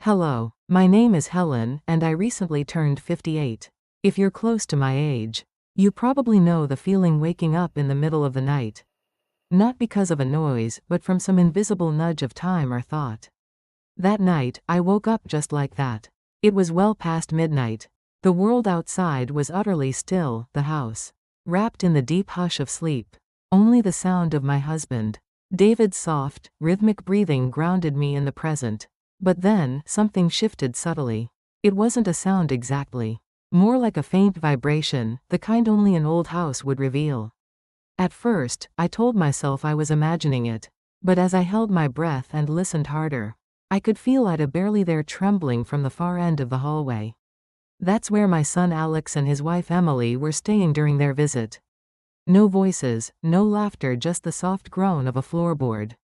Hello, my name is Helen, and I recently turned 58. If you're close to my age, you probably know the feeling waking up in the middle of the night. Not because of a noise, but from some invisible nudge of time or thought. That night, I woke up just like that. It was well past midnight. The world outside was utterly still, the house wrapped in the deep hush of sleep. Only the sound of my husband, David's soft, rhythmic breathing grounded me in the present. But then, something shifted subtly. It wasn't a sound exactly. More like a faint vibration, the kind only an old house would reveal. At first, I told myself I was imagining it. But as I held my breath and listened harder, I could feel Ida barely there trembling from the far end of the hallway. That's where my son Alex and his wife Emily were staying during their visit. No voices, no laughter, just the soft groan of a floorboard.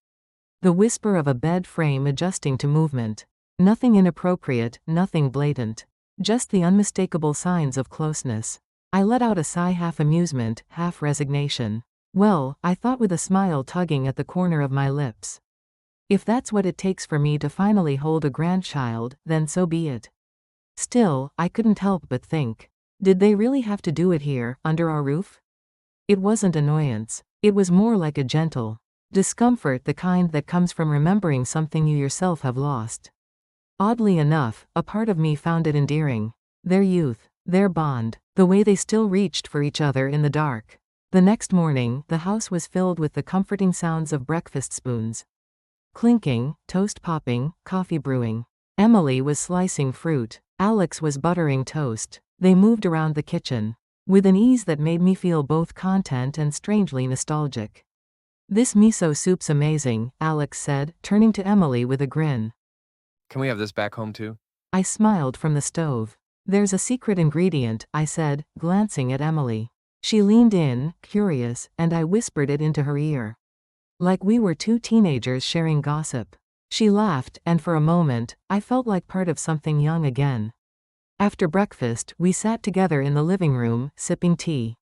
The whisper of a bed frame adjusting to movement. Nothing inappropriate, nothing blatant. Just the unmistakable signs of closeness. I let out a sigh, half amusement, half resignation. Well, I thought with a smile tugging at the corner of my lips. If that's what it takes for me to finally hold a grandchild, then so be it. Still, I couldn't help but think. Did they really have to do it here, under our roof? It wasn't annoyance. It was more like a gentle discomfort, the kind that comes from remembering something you yourself have lost. Oddly enough, a part of me found it endearing. Their youth, their bond, the way they still reached for each other in the dark. The next morning, the house was filled with the comforting sounds of breakfast spoons clinking, toast popping, coffee brewing. Emily was slicing fruit. Alex was buttering toast. They moved around the kitchen with an ease that made me feel both content and strangely nostalgic. "This miso soup's amazing," Alex said, turning to Emily with a grin. Can we have this back home too? I smiled from the stove. "There's a secret ingredient," I said, glancing at Emily. She leaned in, curious, and I whispered it into her ear. Like we were two teenagers sharing gossip. She laughed, and for a moment, I felt like part of something young again. After breakfast, we sat together in the living room, sipping tea.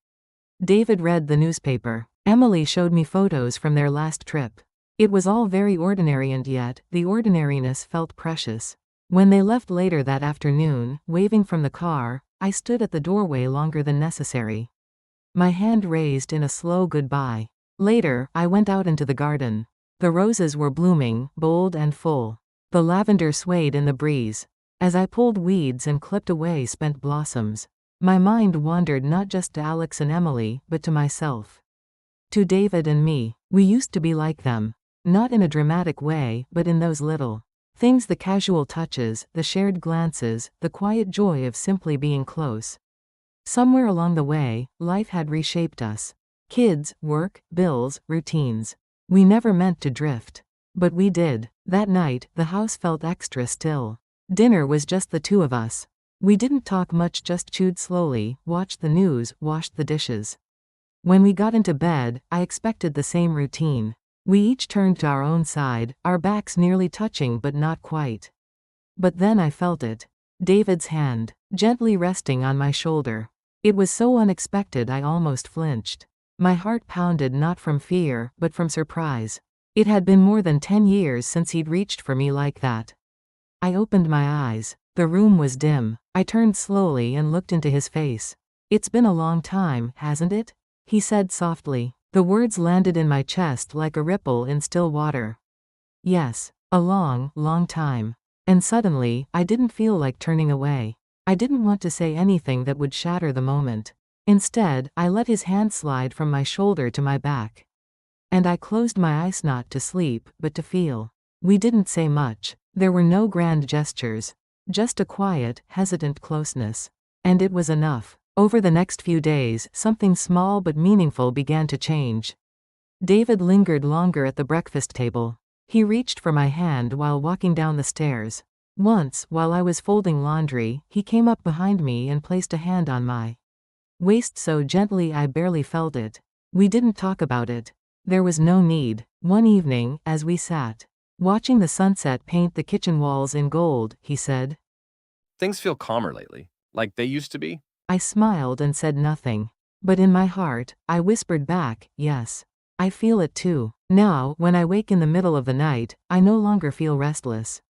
David read the newspaper. Emily showed me photos from their last trip. It was all very ordinary, and yet, the ordinariness felt precious. When they left later that afternoon, waving from the car, I stood at the doorway longer than necessary. My hand raised in a slow goodbye. Later, I went out into the garden. The roses were blooming, bold and full. The lavender swayed in the breeze. As I pulled weeds and clipped away spent blossoms, my mind wandered not just to Alex and Emily, but to myself. To David and me. We used to be like them. Not in a dramatic way, but in those little things, the casual touches, the shared glances, the quiet joy of simply being close. Somewhere along the way, life had reshaped us. Kids, work, bills, routines. We never meant to drift. But we did. That night, the house felt extra still. Dinner was just the two of us. We didn't talk much, just chewed slowly, watched the news, washed the dishes. When we got into bed, I expected the same routine. We each turned to our own side, our backs nearly touching but not quite. But then I felt it. David's hand, gently resting on my shoulder. It was so unexpected I almost flinched. My heart pounded, not from fear, but from surprise. It had been more than 10 years since he'd reached for me like that. I opened my eyes. The room was dim. I turned slowly and looked into his face. "It's been a long time, hasn't it?" he said softly. The words landed in my chest like a ripple in still water. Yes, a long, long time. And suddenly, I didn't feel like turning away. I didn't want to say anything that would shatter the moment. Instead, I let his hand slide from my shoulder to my back. And I closed my eyes, not to sleep, but to feel. We didn't say much. There were no grand gestures. Just a quiet, hesitant closeness. And it was enough. Over the next few days, something small but meaningful began to change. David lingered longer at the breakfast table. He reached for my hand while walking down the stairs. Once, while I was folding laundry, he came up behind me and placed a hand on my waist so gently I barely felt it. We didn't talk about it. There was no need. One evening, as we sat watching the sunset paint the kitchen walls in gold, he said, Things feel calmer lately, like they used to be. I smiled and said nothing. But in my heart, I whispered back, yes. I feel it too. Now, when I wake in the middle of the night, I no longer feel restless.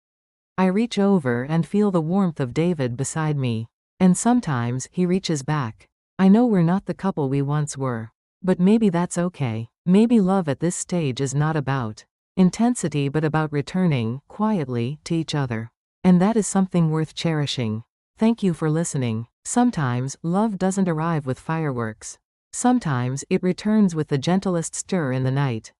I reach over and feel the warmth of David beside me. And sometimes he reaches back. I know we're not the couple we once were. But maybe that's okay. Maybe love at this stage is not about intensity but about returning, quietly, to each other. And that is something worth cherishing. Thank you for listening. Sometimes, love doesn't arrive with fireworks. Sometimes, it returns with the gentlest stir in the night.